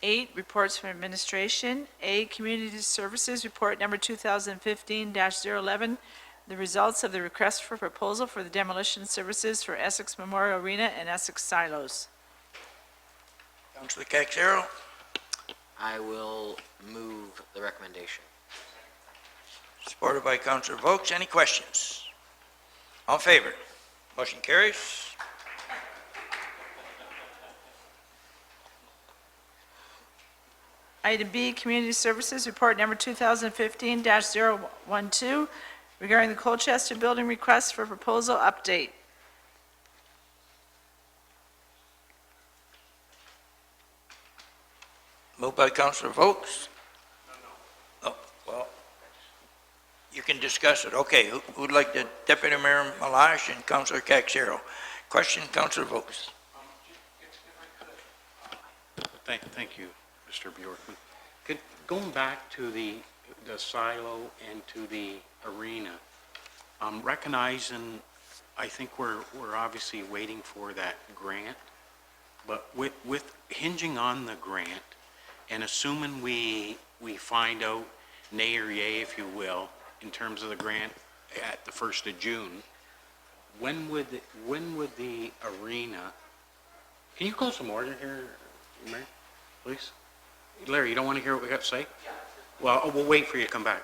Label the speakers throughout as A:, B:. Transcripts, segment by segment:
A: 8, reports from administration. A, Community Services Report Number 2015-011, the results of the request for proposal for the demolition services for Essex Memorial Arena and Essex Silos.
B: Councillor Caxero.
C: I will move the recommendation.
B: Supported by Councillor Vokes. Any questions? All in favor? Motion carries.
A: Item B, Community Services Report Number 2015-012, regarding the Colchester Building request for proposal update.
B: Moved by Councillor Vokes. Oh, well, you can discuss it. Okay, who'd like to? Deputy Mayor Malash and Councillor Caxero. Question, Councillor Vokes.
D: Thank you, Mr. Bjorkman. Going back to the silo and to the arena, recognizing, I think we're obviously waiting for that grant, but with hinging on the grant and assuming we find out nay or yay, if you will, in terms of the grant at the 1st of June, when would the arena, can you close some order here, Mayor, please? Larry, you don't want to hear what we got to say? Well, we'll wait for you to come back.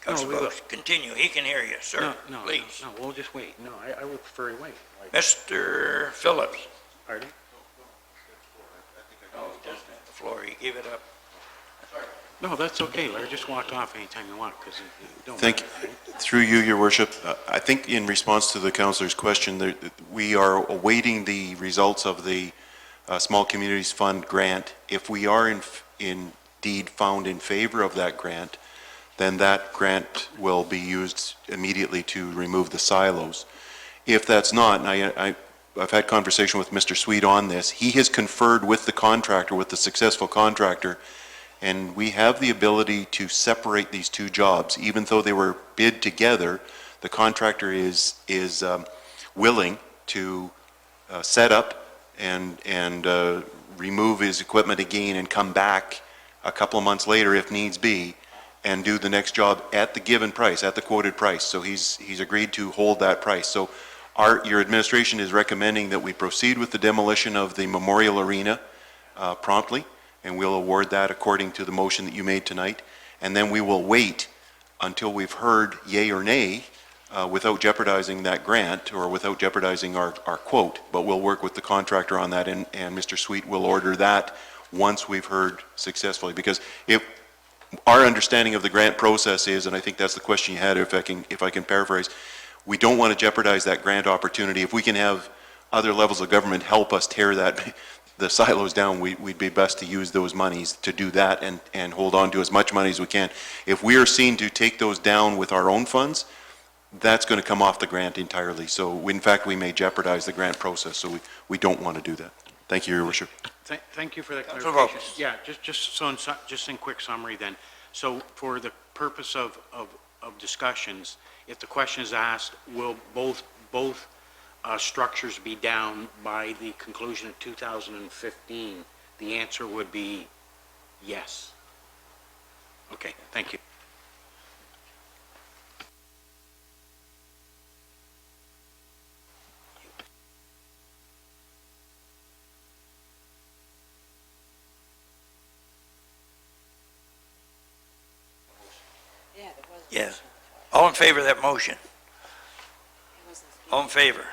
B: Councillor Vokes, continue. He can hear you, sir.
D: No,
B: please.
D: No, we'll just wait. No, I would prefer to wait.
B: Mr. Phillips.
D: Pardon?
B: Oh, he doesn't have the floor. He gave it up.
D: No, that's okay, Larry. Just walk off anytime you want, because you don't.
E: Thank you. Through you, Your Worship. I think in response to the councillor's question, we are awaiting the results of the Small Communities Fund grant. If we are indeed found in favor of that grant, then that grant will be used immediately to remove the silos. If that's not, and I've had conversation with Mr. Sweet on this, he has conferred with the contractor, with the successful contractor, and we have the ability to separate these two jobs. Even though they were bid together, the contractor is willing to set up and remove his equipment again and come back a couple of months later if needs be and do the next job at the given price, at the quoted price. So he's agreed to hold that price. So your administration is recommending that we proceed with the demolition of the Memorial Arena promptly, and we'll award that according to the motion that you made tonight. And then we will wait until we've heard yay or nay without jeopardizing that grant or without jeopardizing our quote. But we'll work with the contractor on that, and Mr. Sweet will order that once we've heard successfully. Because if our understanding of the grant process is, and I think that's the question you had, if I can paraphrase, we don't want to jeopardize that grant opportunity. If we can have other levels of government help us tear the silos down, we'd be best to use those monies to do that and hold on to as much money as we can. If we are seen to take those down with our own funds, that's going to come off the grant entirely. So in fact, we may jeopardize the grant process. So we don't want to do that. Thank you, Your Worship.
D: Thank you for that clarification. Yeah, just in quick summary then. So for the purpose of discussions, if the question is asked, will both structures be down by the conclusion of 2015, the answer would be yes. Okay, thank you.
B: Yeah. All in favor of that motion? All in favor?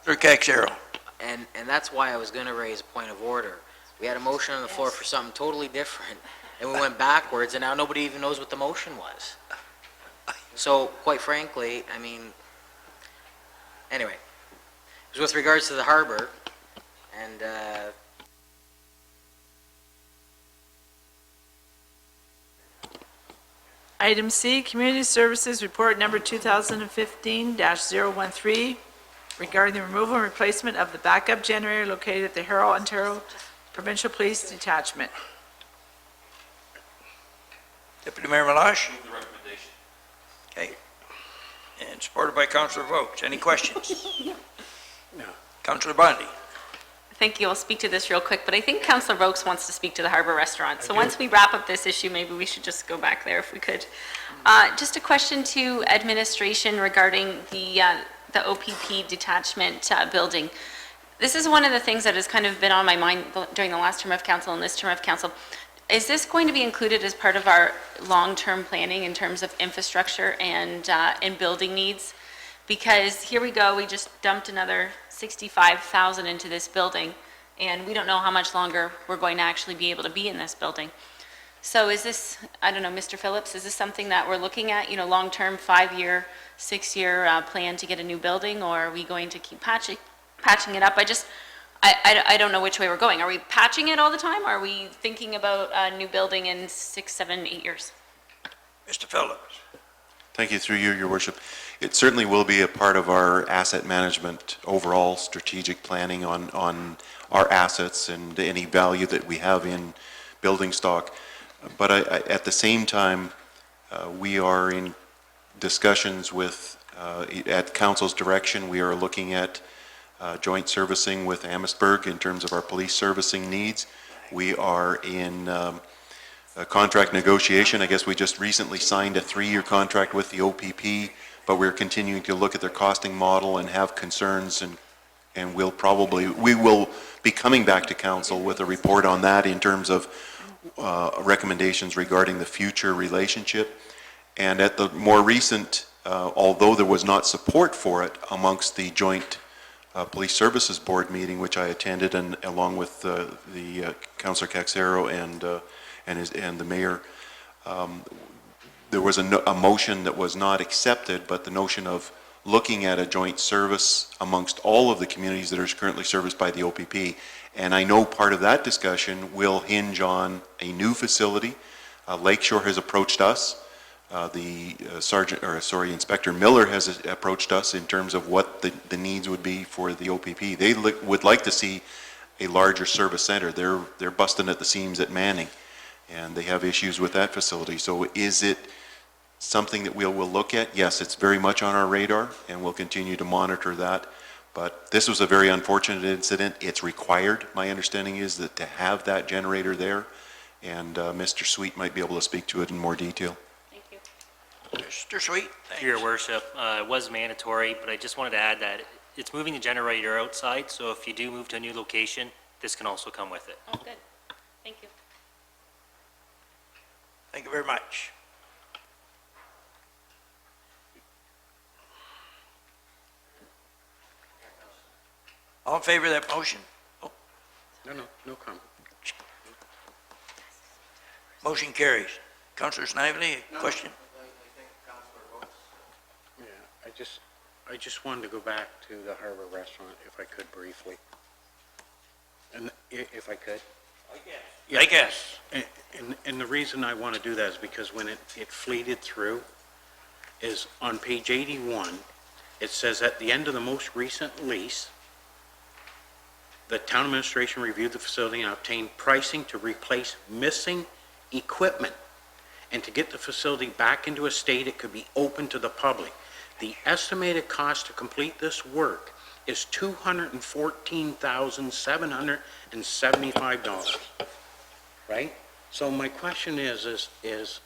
B: Councillor Caxero.
C: And that's why I was going to raise a point of order. We had a motion on the floor for something totally different, and we went backwards, and now nobody even knows what the motion was. So, quite frankly, I mean, anyway, it was with regards to the harbor, and
A: Item C, Community Services Report Number 2015-013, regarding the removal and replacement of the backup generator located at the Harrow, Ontario Provincial Police Detachment.
B: Deputy Mayor Malash. Move the recommendation. Okay. And supported by Councillor Vokes. Any questions?
D: No.
B: Councillor Bondi.
F: Thank you. I'll speak to this real quick, but I think Councillor Vokes wants to speak to the Harbor Restaurant. So once we wrap up this issue, maybe we should just go back there if we could. Just a question to administration regarding the OPP detachment building. This is one of the things that has kind of been on my mind during the last term of council and this term of council. Is this going to be included as part of our long-term planning in terms of infrastructure and building needs? Because here we go, we just dumped another 65,000 into this building, and we don't know how much longer we're going to actually be able to be in this building. So is this, I don't know, Mr. Phillips, is this something that we're looking at, long-term, 5-year, 6-year plan to get a new building, or are we going to keep patching it up? I don't know which way we're going. Are we patching it all the time? Or are we thinking about a new building in 6, 7, 8 years?
B: Mr. Phillips.
E: Thank you, through you, Your Worship. It certainly will be a part of our asset management, overall strategic planning on our assets and any value that we have in building stock. But at the same time, we are in discussions with, at Council's direction, we are looking at joint servicing with Amherstburg in terms of our police servicing needs. We are in a contract negotiation. I guess we just recently signed a 3-year contract with the OPP, but we're continuing to look at their costing model and have concerns, and we will be coming back to council with a report on that in terms of recommendations regarding the future relationship. And at the more recent, although there was not support for it amongst the joint Police Services Board meeting, which I attended, and along with the Councillor Caxero and the mayor, there was a motion that was not accepted, but the notion of looking at a joint service amongst all of the communities that are currently serviced by the OPP. And I know part of that discussion will hinge on a new facility. Lakeshore has approached us. Inspector Miller has approached us in terms of what the needs would be for the OPP. They would like to see a larger service center. They're busting at the seams at Manning, and they have issues with that facility. So is it something that we will look at? Yes, it's very much on our radar, and we'll continue to monitor that. But this was a very unfortunate incident. It's required, my understanding is, that to have that generator there, and Mr. Sweet might be able to speak to it in more detail.
F: Thank you.
B: Mr. Sweet, thanks.
G: Your Worship, it was mandatory, but I just wanted to add that it's moving the generator outside, so if you do move to a new location, this can also come with it.
F: Oh, good. Thank you.
B: Thank you very much. All in favor of that motion?
D: No comment.
B: Motion carries. Councillor Snively, a question?
D: Yeah, I just wanted to go back to the Harbor Restaurant, if I could briefly. And if I could?
B: I guess.
D: And the reason I want to do that is because when it fleeted through, is on page 81, it says at the end of the most recent lease, the town administration reviewed the facility and obtained pricing to replace missing equipment and to get the facility back into a state it could be open to the public. The estimated cost to complete this work is $214,775, right? So my question is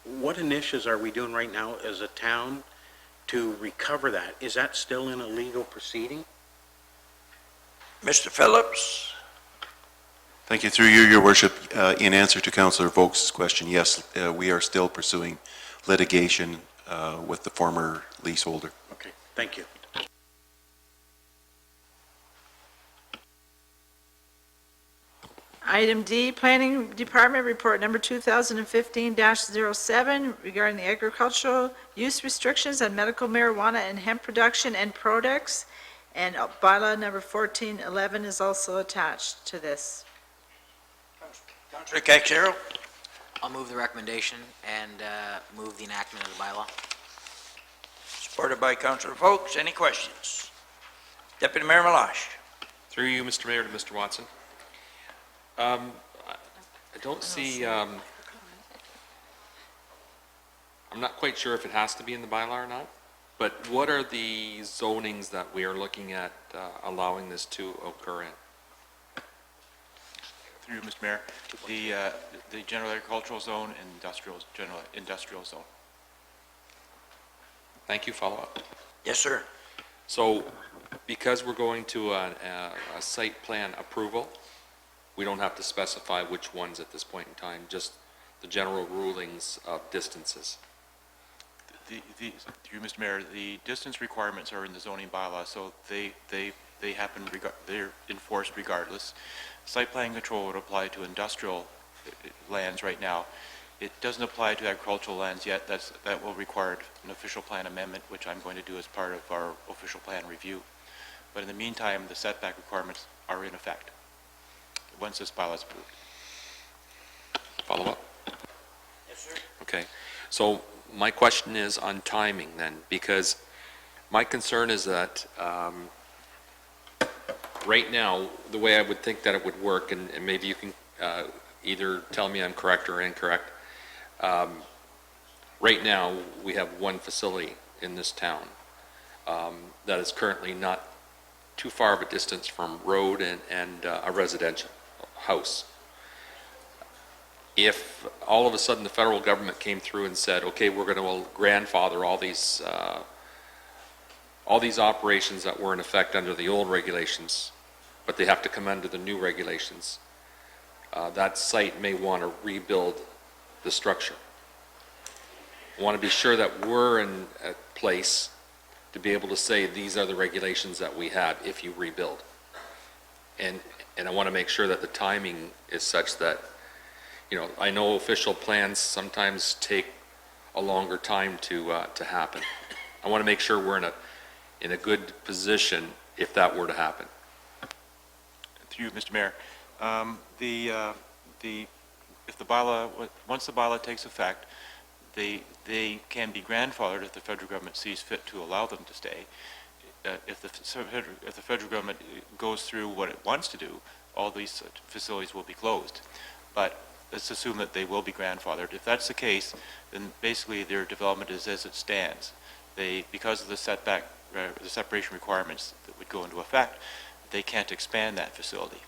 D: what initiatives are we doing right now as a town to recover that? Is that still in a legal proceeding?
B: Mr. Phillips?
E: Thank you, through you, Your Worship. In answer to Councillor Vokes' question, yes, we are still pursuing litigation with the former leaseholder.
D: Okay, thank you.
A: Item D, Planning Department Report Number 2015-07 regarding the agricultural use restrictions on medical marijuana and hemp production and products, and bylaw number 1411 is also attached to this.
B: Councillor Caxero?
C: I'll move the recommendation and move the enactment of the bylaw.
B: Supported by Councillor Vokes. Any questions? Deputy Mayor Malash?
H: Through you, Mr. Mayor, to Mr. Watson. I don't see, I'm not quite sure if it has to be in the bylaw or not. But what are the zonings that we are looking at allowing this to occur in?
I: Through you, Mr. Mayor, the general agricultural zone and general industrial zone.
H: Thank you, follow-up.
B: Yes, sir.
H: So because we're going to a site plan approval, we don't have to specify which ones at this point in time, just the general rulings of distances.
I: Through you, Mr. Mayor, the distance requirements are in the zoning bylaw, so they happen, they're enforced regardless. Site plan control would apply to industrial lands right now. It doesn't apply to agricultural lands yet. That will require an official plan amendment, which I'm going to do as part of our official plan review. But in the meantime, the setback requirements are in effect once this bylaw is approved.
H: Follow-up? Yes, sir. Okay. So my question is on timing then, because my concern is that right now, the way I would think that it would work, and maybe you can either tell me I'm correct or incorrect. Right now, we have one facility in this town that is currently not too far of a distance from road and a residential house. If all of a sudden the federal government came through and said, okay, we're going to grandfather all these operations that were in effect under the old regulations, but they have to come under the new regulations, that site may want to rebuild the structure. I want to be sure that we're in a place to be able to say these are the regulations that we have if you rebuild. And I want to make sure that the timing is such that, you know, I know official plans sometimes take a longer time to happen. I want to make sure we're in a good position if that were to happen.
I: Through you, Mr. Mayor, if the bylaw, once the bylaw takes effect, they can be grandfathered if the federal government sees fit to allow them to stay. If the federal government goes through what it wants to do, all these facilities will be closed. But let's assume that they will be grandfathered. If that's the case, then basically their development is as it stands. Because of the setback, the separation requirements that would go into effect, they can't expand that facility.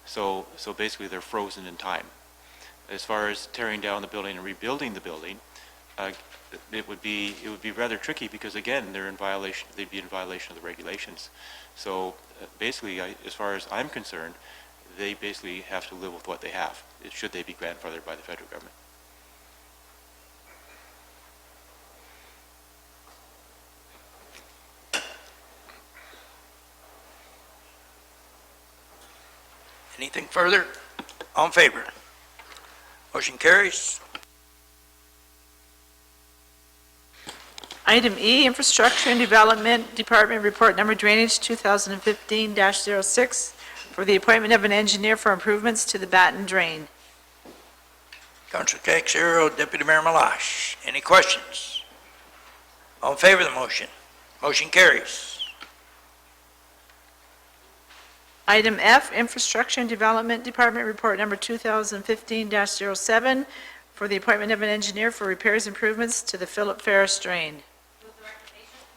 I: So basically they're frozen in time. As far as tearing down the building and rebuilding the building, it would be rather tricky because again, they'd be in violation of the regulations. So basically, as far as I'm concerned, they basically have to live with what they have, should they be grandfathered by the federal government.
B: Anything further? All in favor? Motion carries.
A: Item E, Infrastructure and Development Department Report Number Drainage 2015-06 for the appointment of an engineer for improvements to the Batten Drain.
B: Councilor Caxero, Deputy Mayor Malash. Any questions? All in favor of the motion? Motion carries.
A: Item F, Infrastructure and Development Department Report Number 2015-07 for the appointment of an engineer for repairs improvements to the Philip Ferris Drain.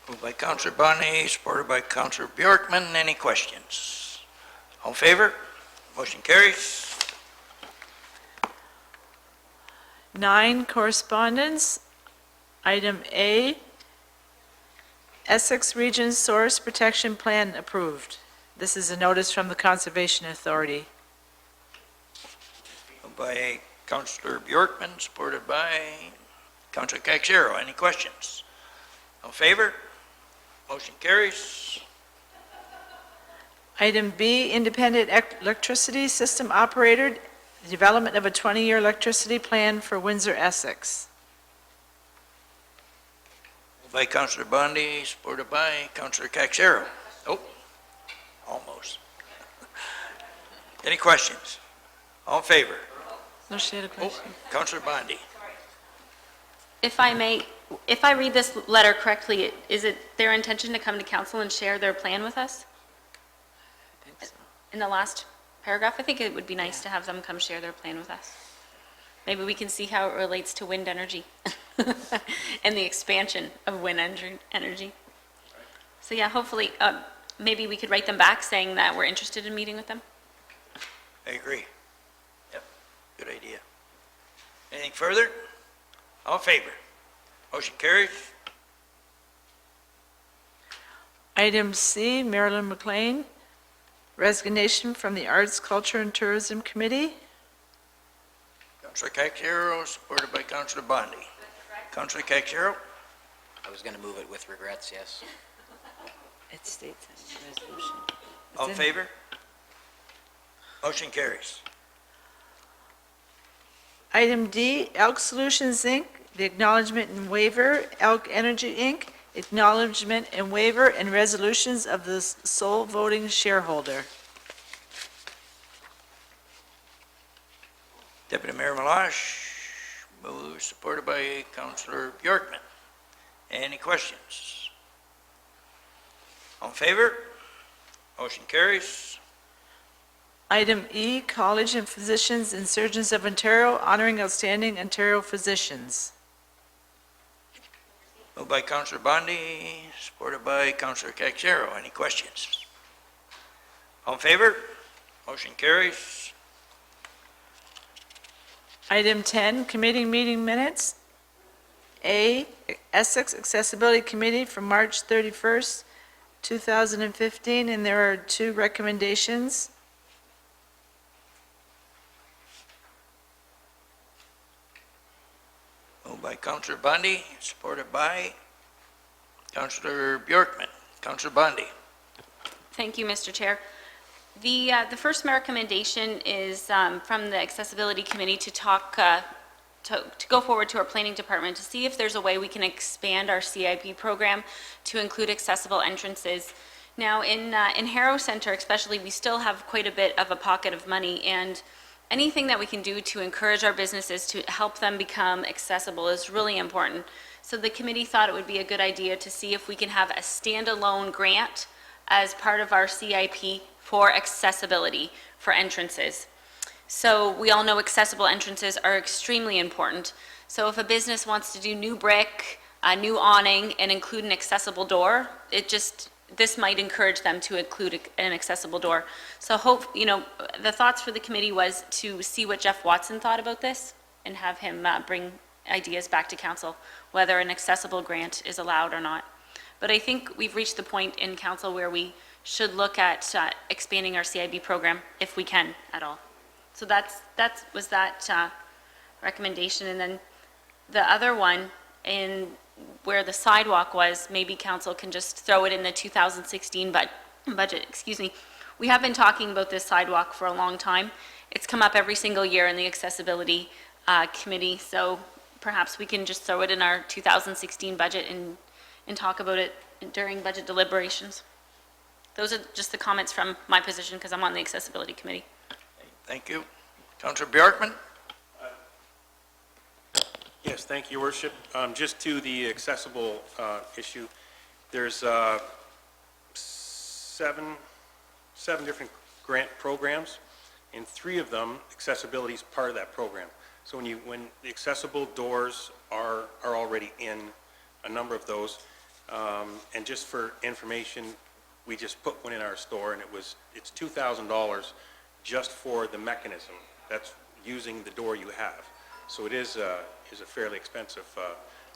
B: Moved by Councilor Bonnet, supported by Councilor Bjorkman. Any questions? All in favor? Motion carries.
A: 9, Correspondence. Item A, Essex Region Source Protection Plan approved. This is a notice from the Conservation Authority.
B: Moved by Councilor Bjorkman, supported by Councilor Caxero. Any questions? All in favor? Motion carries.
A: Item B, Independent Electricity System Operator, development of a 20-year electricity plan for Windsor, Essex.
B: Moved by Councilor Bondi, supported by Councilor Caxero. Oh, almost. Any questions? All in favor?
A: No, she had a question.
B: Councilor Bondi.
F: If I may, if I read this letter correctly, is it their intention to come to council and share their plan with us? In the last paragraph, I think it would be nice to have them come share their plan with us. Maybe we can see how it relates to wind energy. and the expansion of wind energy. So yeah, hopefully, maybe we could write them back saying that we're interested in meeting with them.
B: I agree. Yep, good idea. Anything further? All in favor? Motion carries.
A: Item C, Marilyn McLean, resignation from the Arts, Culture, and Tourism Committee.
B: Councillor Caxero, supported by Councillor Bondi. Councillor Caxero,
C: I was going to move it with regrets, yes.
A: It states in the resolution.
B: all in favor? Motion carries.
A: Item D, Elk Solutions, Inc., the acknowledgement and waiver, Elk Energy, Inc., acknowledgement and waiver and resolutions of the sole voting shareholder.
B: Deputy Mayor Malash, moved, supported by Councillor Bjorkman. Any questions? All in favor? Motion carries.
A: Item E, College and Physicians and Surgeons of Ontario honoring outstanding Ontario physicians.
B: Moved by Councillor Bondi, supported by Councillor Caxero. Any questions? All in favor? Motion carries.
A: Item 10, committee meeting minutes. A, Essex Accessibility Committee from March 31st, 2015, and there are 2 recommendations.
B: Moved by Councillor Bondi, supported by Councillor Bjorkman. Councillor Bondi.
F: Thank you, Mr. Chair. The first recommendation is from the Accessibility Committee to talk, to go forward to our planning department to see if there's a way we can expand our CIP program to include accessible entrances. Now, in Harrow Center especially, we still have quite a bit of a pocket of money, and anything that we can do to encourage our businesses to help them become accessible is really important. So the committee thought it would be a good idea to see if we can have a standalone grant as part of our CIP for accessibility for entrances. So we all know accessible entrances are extremely important. So if a business wants to do new brick, a new awning, and include an accessible door, this might encourage them to include an accessible door. So the thoughts for the committee was to see what Jeff Watson thought about this and have him bring ideas back to council, whether an accessible grant is allowed or not. But I think we've reached the point in council where we should look at expanding our CIB program if we can at all. So that was that recommendation. And then the other one, in where the sidewalk was, maybe council can just throw it in the 2016 budget. Excuse me. We have been talking about this sidewalk for a long time. It's come up every single year in the accessibility committee, so perhaps we can just throw it in our 2016 budget and talk about it during budget deliberations. Those are just the comments from my position because I'm on the accessibility committee.
B: Thank you. Councillor Bjorkman.
D: Yes, thank you, Your Worship. Just to the accessible issue, there's seven different grant programs, and 3 of them, accessibility is part of that program. So when the accessible doors are already in a number of those, and just for information, we just put one in our store, and it's $2,000 just for the mechanism. That's using the door you have. So it is a fairly expensive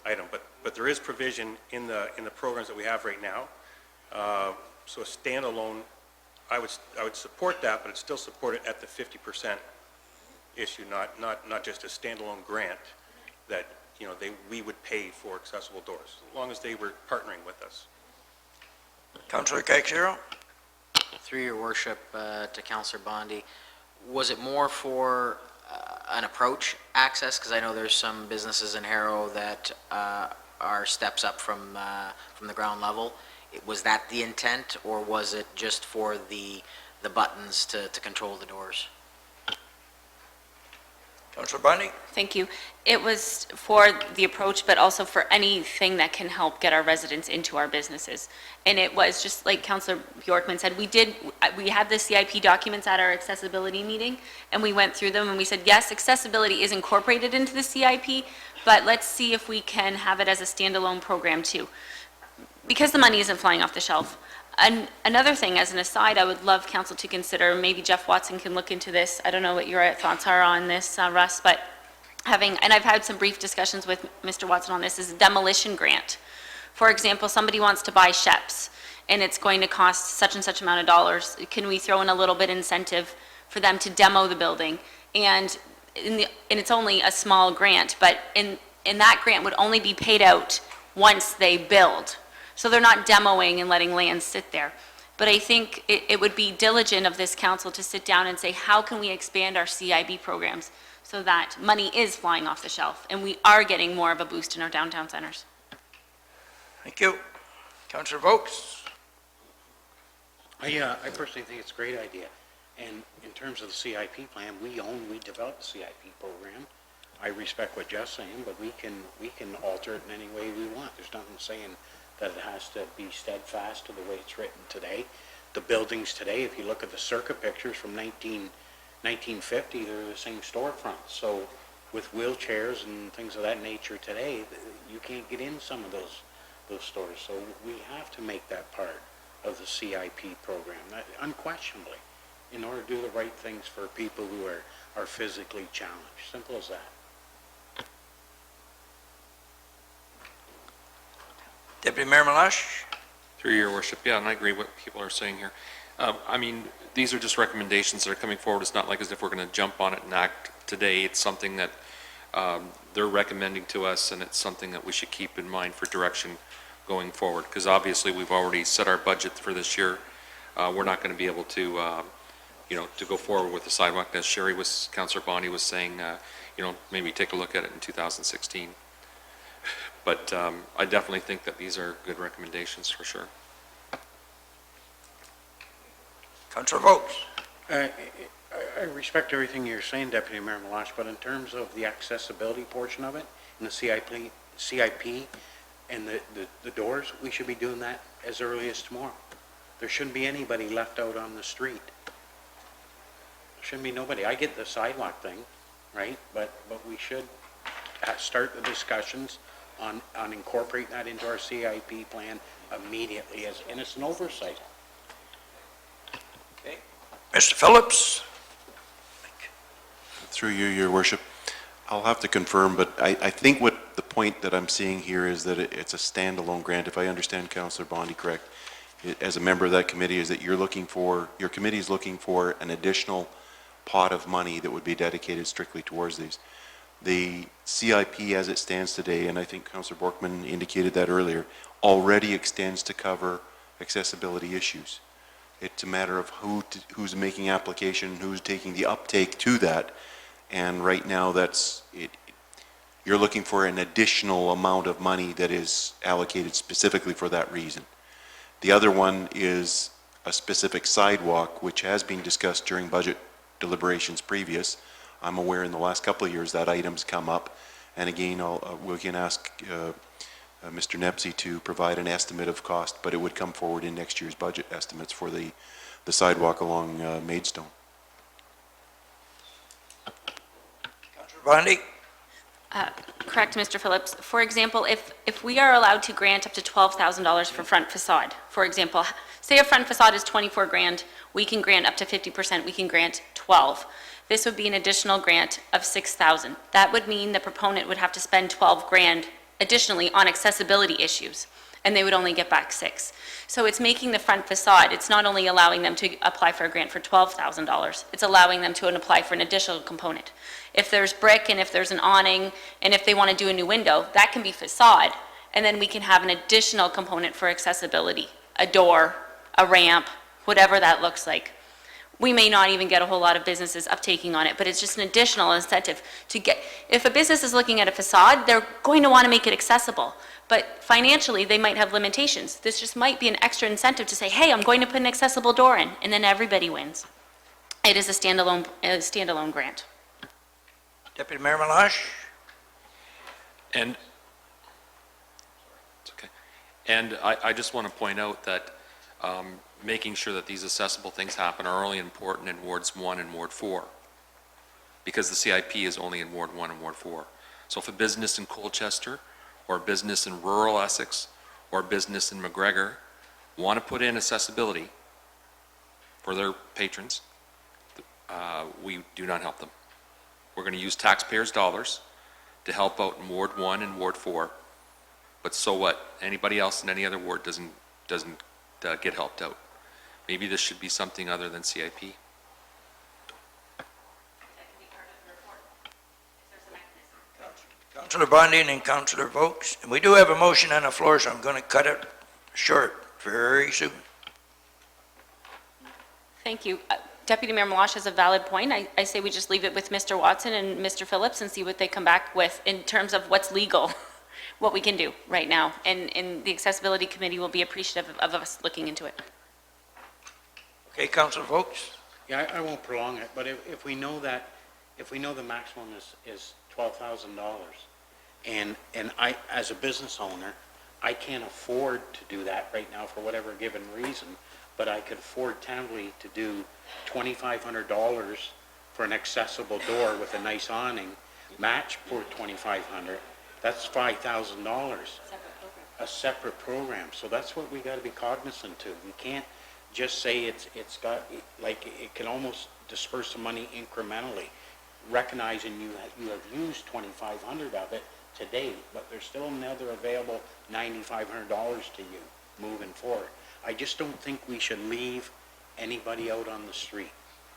D: item, but there is provision in the programs that we have right now. So a standalone, I would support that, but I'd still support it at the 50% issue, not just a standalone grant that we would pay for accessible doors, as long as they were partnering with us.
B: Councillor Caxero.
C: Through your worship to Councillor Bondi, was it more for an approach access? Because I know there's some businesses in Harrow that are steps up from the ground level. Was that the intent, or was it just for the buttons to control the doors?
B: Councillor Bundy?
F: Thank you. It was for the approach, but also for anything that can help get our residents into our businesses. And it was just like Councillor Bjorkman said, we had the CIP documents at our accessibility meeting, and we went through them, and we said, yes, accessibility is incorporated into the CIP, but let's see if we can have it as a standalone program too, because the money isn't flying off the shelf. Another thing, as an aside, I would love council to consider, maybe Jeff Watson can look into this. I don't know what your thoughts are on this, Russ, but and I've had some brief discussions with Mr. Watson on this, is a demolition grant. For example, somebody wants to buy Sheps, and it's going to cost such and such amount of dollars. Can we throw in a little bit incentive for them to demo the building? And it's only a small grant, but in that grant would only be paid out once they build. So they're not demoing and letting land sit there. But I think it would be diligent of this council to sit down and say, how can we expand our CIB programs so that money is flying off the shelf and we are getting more of a boost in our downtown centers?
B: Thank you. Councillor Vokes?
D: I personally think it's a great idea. And in terms of the CIP plan, we developed the CIP program. I respect what Jeff's saying, but we can alter it in any way we want. There's nothing saying that it has to be steadfast to the way it's written today. The buildings today, if you look at the circuit pictures from 1950, they're the same storefronts. So with wheelchairs and things of that nature today, you can't get in some of those stores. So we have to make that part of the CIP program, unquestionably, in order to do the right things for people who are physically challenged. Simple as that.
B: Deputy Mayor Malash?
H: Through your worship, yeah, and I agree with what people are saying here. I mean, these are just recommendations that are coming forward. It's not like as if we're going to jump on it and act today. It's something that they're recommending to us, and it's something that we should keep in mind for direction going forward. Because obviously, we've already set our budget for this year. We're not going to be able to, to go forward with the sidewalk. As Councillor Bonnie was saying, maybe take a look at it in 2016. But I definitely think that these are good recommendations for sure.
B: Councillor Vokes?
D: I respect everything you're saying, Deputy Mayor Malash, but in terms of the accessibility portion of it, and the CIP and the doors, we should be doing that as early as tomorrow. There shouldn't be anybody left out on the street. There shouldn't be nobody. I get the sidewalk thing, right? But we should start the discussions on incorporating that into our CIP plan immediately, and it's an oversight.
B: Okay. Mr. Phillips?
E: Through you, your worship, I'll have to confirm, but I think what the point that I'm seeing here is that it's a standalone grant. If I understand Councillor Bondy correct, as a member of that committee, is that your committee is looking for an additional pot of money that would be dedicated strictly towards these. The CIP as it stands today, and I think Councillor Borkman indicated that earlier, already extends to cover accessibility issues. It's a matter of who's making application, who's taking the uptake to that, and right now you're looking for an additional amount of money that is allocated specifically for that reason. The other one is a specific sidewalk, which has been discussed during budget deliberations previous. I'm aware in the last couple of years that item's come up, and again, we can ask Mr. Nepsey to provide an estimate of cost, but it would come forward in next year's budget estimates for the sidewalk along Maidstone.
B: Councillor Bondy?
F: Correct, Mr. Phillips. For example, if we are allowed to grant up to $12,000 for front facade, for example, say a front facade is 24 grand, we can grant up to 50%, we can grant 12. This would be an additional grant of 6,000. That would mean the proponent would have to spend 12 grand additionally on accessibility issues, and they would only get back 6. So it's making the front facade, it's not only allowing them to apply for a grant for $12,000, it's allowing them to apply for an additional component. If there's brick and if there's an awning, and if they want to do a new window, that can be facade, and then we can have an additional component for accessibility, a door, a ramp, whatever that looks like. We may not even get a whole lot of businesses uptaking on it, but it's just an additional incentive to get, if a business is looking at a facade, they're going to want to make it accessible. But financially, they might have limitations. This just might be an extra incentive to say, hey, I'm going to put an accessible door in, and then everybody wins. It is a standalone grant.
B: Deputy Mayor Malash?
H: And, it's okay. And I just want to point out that making sure that these accessible things happen are only important in Wards 1 and Ward 4, because the CIP is only in Ward 1 and Ward 4. So if a business in Colchester, or a business in rural Essex, or a business in McGregor want to put in accessibility for their patrons, we do not help them. We're going to use taxpayers' dollars to help out in Ward 1 and Ward 4, but so what? Anybody else in any other ward doesn't get helped out. Maybe this should be something other than CIP.
B: Councillor Bondi and Councillor Vokes. And we do have a motion on the floor, so I'm going to cut it short very soon.
F: Thank you. Deputy Mayor Malash has a valid point. I say we just leave it with Mr. Watson and Mr. Phillips and see what they come back with in terms of what's legal, what we can do right now. And the Accessibility Committee will be appreciative of us looking into it.
B: Okay, Councillor Vokes?
D: Yeah, I won't prolong it, but if we know that, if we know the maximum is $12,000, and I, as a business owner, I can't afford to do that right now for whatever given reason, but I could afford tentatively to do $2,500 for an accessible door with a nice awning, match for $2,500, that's $5,000. A separate program, so that's what we gotta be cognizant to. We can't just say it's got, like, it can almost disperse the money incrementally, recognizing you have used $2,500 of it to date, but there's still another available $9,500 to you moving forward. I just don't think we should leave anybody out on the street,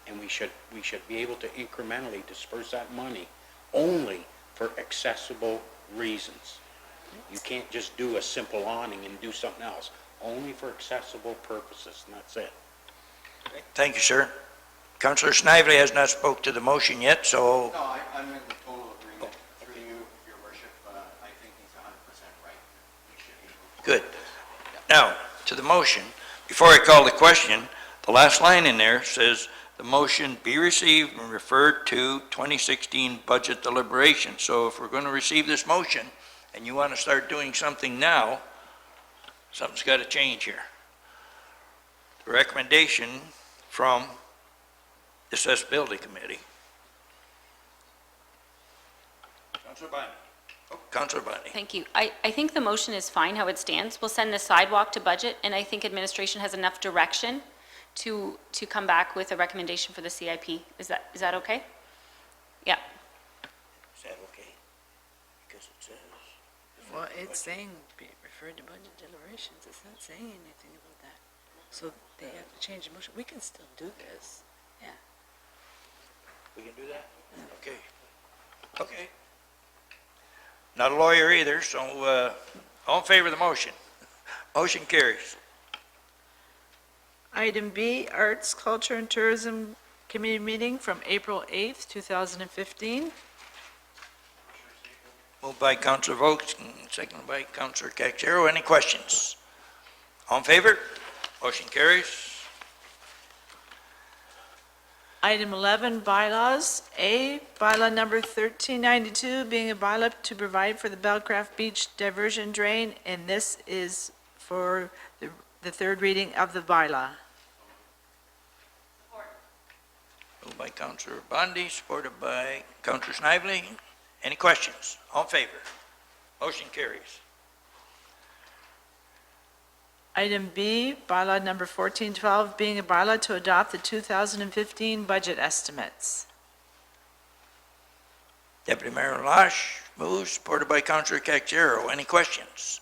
D: and we should be able to incrementally disperse that money only for accessible reasons. You can't just do a simple awning and do something else, only for accessible purposes, and that's it.
B: Thank you, sir. Councillor Snively has not spoke to the motion yet, so
J: No, I'm in total agreement through you, your worship. I think he's 100% right. We should be moving
B: good. Now, to the motion. Before I call the question, the last line in there says, the motion be received and referred to 2016 budget deliberation. So if we're going to receive this motion and you want to start doing something now, something's got to change here. The recommendation from the Accessibility Committee. Councillor Bondi. Councillor Bondi.
F: Thank you. I think the motion is fine how it stands. We'll send the sidewalk to budget, and I think administration has enough direction to come back with a recommendation for the CIP. Is that okay? Yeah.
B: Is that okay? Because it says.
A: Well, it's saying be referred to budget deliberations. It's not saying anything about that. So they have to change the motion. We can still do this. Yeah.
B: We can do that? Okay. Okay. Not a lawyer either, so, all in favor of the motion? Motion carries.
A: Item B, Arts, Culture, and Tourism Committee meeting from April 8th, 2015.
B: Moved by Councillor Vokes, and seconded by Councillor Caxero. Any questions? All in favor? Motion carries.
A: Item 11, bylaws. A, bylaw number 1392, being a bylaw to provide for the Belcraft Beach diversion drain, and this is for the third reading of the bylaw.
B: Moved by Councillor Bondi, supported by Councillor Snively. Any questions? All in favor? Motion carries.
A: Item B, bylaw number 1412, being a bylaw to adopt the 2015 budget estimates.
B: Deputy Mayor Lash moves, supported by Councillor Caxero. Any questions?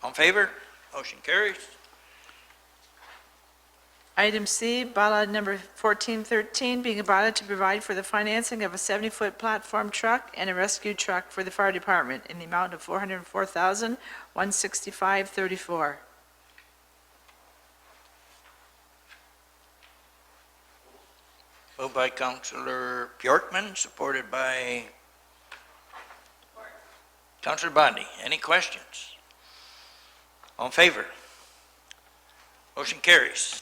B: All in favor? Motion carries.
A: Item C, bylaw number 1413, being a bylaw to provide for the financing of a 70-foot platform truck and a rescue truck for the fire department in the amount of $404,165.34.
B: Moved by Councillor Bjorkman, supported by Councillor Bondi. Any questions? All in favor? Motion carries.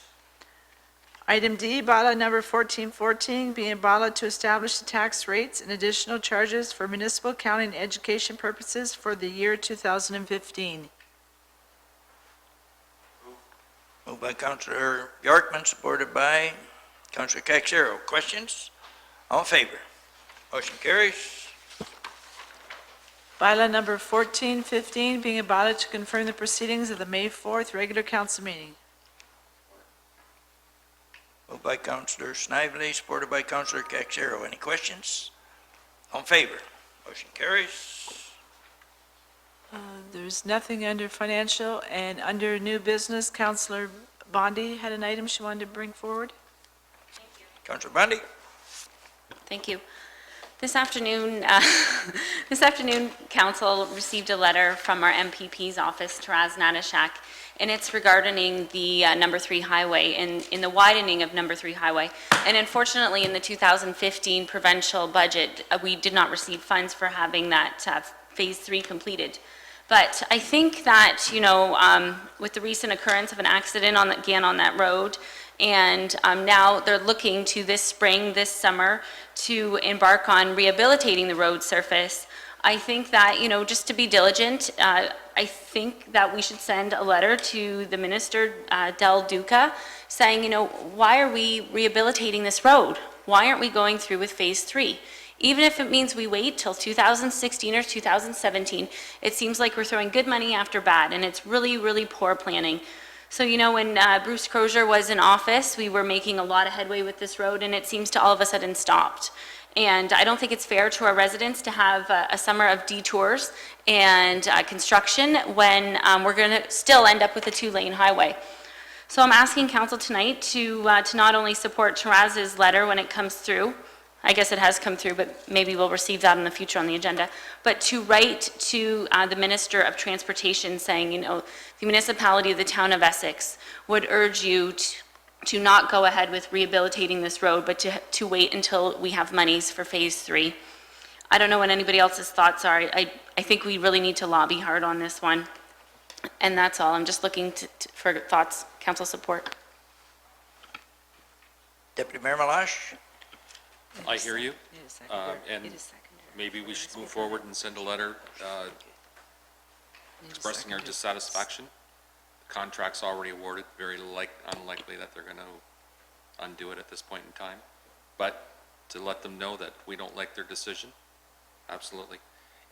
A: Item D, bylaw number 1414, being a bylaw to establish the tax rates and additional charges for municipal, county, and education purposes for the year 2015.
B: Moved by Councillor Bjorkman, supported by Councillor Caxero. Questions? All in favor? Motion carries.
A: Bylaw number 1415, being a bylaw to confirm the proceedings of the May 4th regular council meeting.
B: Moved by Councillor Snively, supported by Councillor Caxero. Any questions? All in favor? Motion carries.
A: There's nothing under financial, and under new business, Councillor Bondi had an item she wanted to bring forward.
B: Councillor Bundy?
F: Thank you. This afternoon, council received a letter from our MPP's office, Taraz Natashak, and it's regarding the number 3 highway in the widening of number 3 highway. And unfortunately, in the 2015 provincial budget, we did not receive funds for having that phase 3 completed. But I think that, with the recent occurrence of an accident again on that road, and now they're looking to this spring, this summer, to embark on rehabilitating the road surface. I think that, just to be diligent, I think that we should send a letter to the Minister, Del Duca, saying, why are we rehabilitating this road? Why aren't we going through with phase 3? Even if it means we wait till 2016 or 2017, it seems like we're throwing good money after bad, and it's really, really poor planning. So, when Bruce Crozier was in office, we were making a lot of headway with this road, and it seems to all of a sudden stopped. And I don't think it's fair to our residents to have a summer of detours and construction when we're going to still end up with a 2-lane highway. So I'm asking council tonight to not only support Taraz's letter when it comes through, I guess it has come through, but maybe we'll receive that in the future on the agenda, but to write to the Minister of Transportation saying, the municipality of the town of Essex would urge you to not go ahead with rehabilitating this road, but to wait until we have monies for phase 3. I don't know what anybody else's thoughts are. I think we really need to lobby hard on this one. And that's all. I'm just looking for thoughts, council support.
B: Deputy Mayor Malash?
H: I hear you, and maybe we should move forward and send a letter expressing our dissatisfaction. The contract's already awarded, very unlikely that they're going to undo it at this point in time. But to let them know that we don't like their decision, absolutely.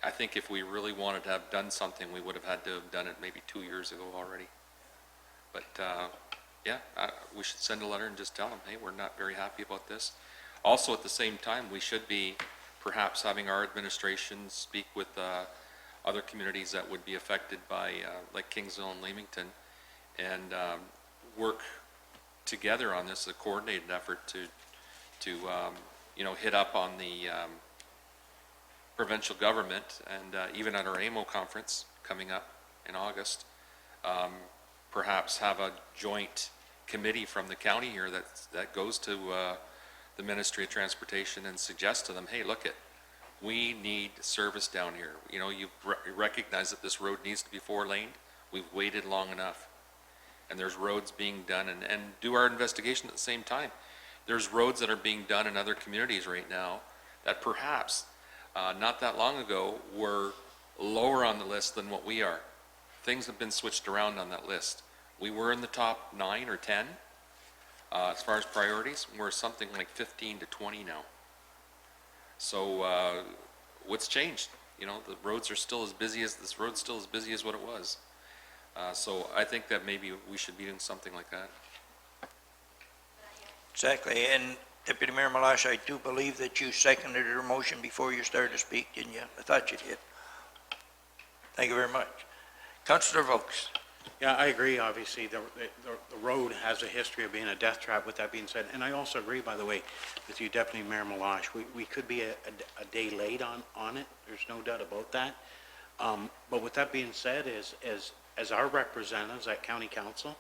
H: I think if we really wanted to have done something, we would have had to have done it maybe 2 years ago already. But yeah, we should send a letter and just tell them, hey, we're not very happy about this. Also, at the same time, we should be perhaps having our administration speak with other communities that would be affected by, like Kingsville and Leamington, and work together on this, a coordinated effort to hit up on the provincial government, and even at our AMO conference coming up in August, perhaps have a joint committee from the county here that goes to the Ministry of Transportation and suggest to them, hey, look we need service down here. You recognize that this road needs to be 4-laned. We've waited long enough. And there's roads being done, and do our investigation at the same time. There's roads that are being done in other communities right now that perhaps not that long ago were lower on the list than what we are. Things have been switched around on that list. We were in the top 9 or 10 as far as priorities. We're something like 15 to 20 now. So what's changed? The roads are still as busy as, this road's still as busy as what it was. So I think that maybe we should be doing something like that.
B: Exactly, and Deputy Mayor Malash, I do believe that you seconded your motion before you started to speak, didn't you? I thought you did. Thank you very much. Councillor Vokes.
D: Yeah, I agree, obviously, the road has a history of being a death trap, with that being said. And I also agree, by the way, with you, Deputy Mayor Malash, we could be a day late on it, there's no doubt about that. But with that being said, as our representatives at County Council,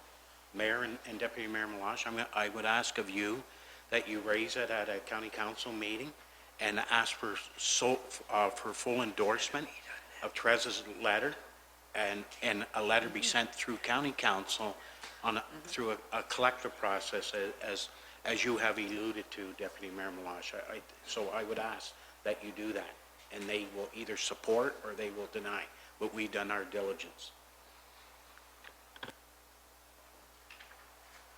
D: Mayor and Deputy Mayor Malash, I would ask of you that you raise it at a County Council meeting and ask for full endorsement of Teresa's letter, and a letter be sent through County Council through a collective process as you have alluded to, Deputy Mayor Malash. So I would ask that you do that, and they will either support or they will deny, but we've done our diligence.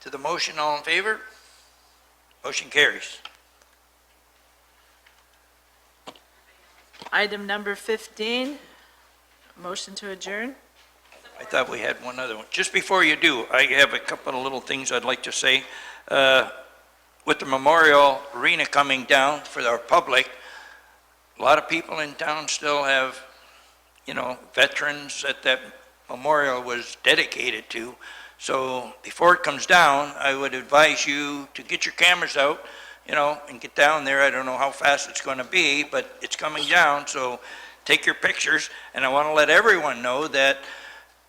B: To the motion, all in favor? Motion carries.
A: Item number 15, motion to adjourn.
B: I thought we had one other one. Just before you do, I have a couple of little things I'd like to say. With the Memorial Arena coming down for our public, a lot of people in town still have, veterans that memorial was dedicated to. So before it comes down, I would advise you to get your cameras out, and get down there. I don't know how fast it's going to be, but it's coming down, so take your pictures. And I want to let everyone know that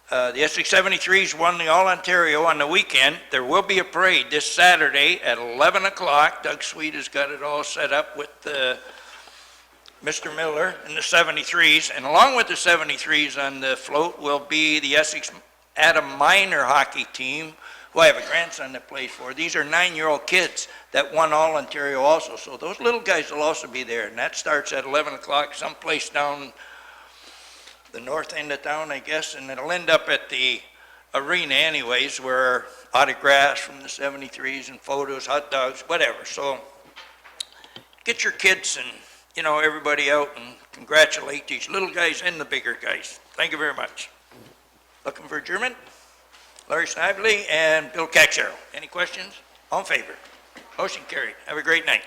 B: the Essex 73s won the All-Ontario on the weekend. There will be a parade this Saturday at 11 o'clock. Doug Sweet has got it all set up with Mr. Miller and the 73s. And along with the 73s on the float will be the Essex Adam Minor hockey team, who I have a grandson that plays for. These are 9-year-old kids that won All-Ontario also. So those little guys will also be there. And that starts at 11 o'clock someplace down the north end of town, I guess, and it'll end up at the arena anyways, where autographs from the 73s and photos, hot dogs, whatever. So get your kids and, everybody out and congratulate these little guys and the bigger guys. Thank you very much. Looking for adjournment? Larry Snively and Bill Caxero. Any questions? All in favor? Motion carried. Have a great night.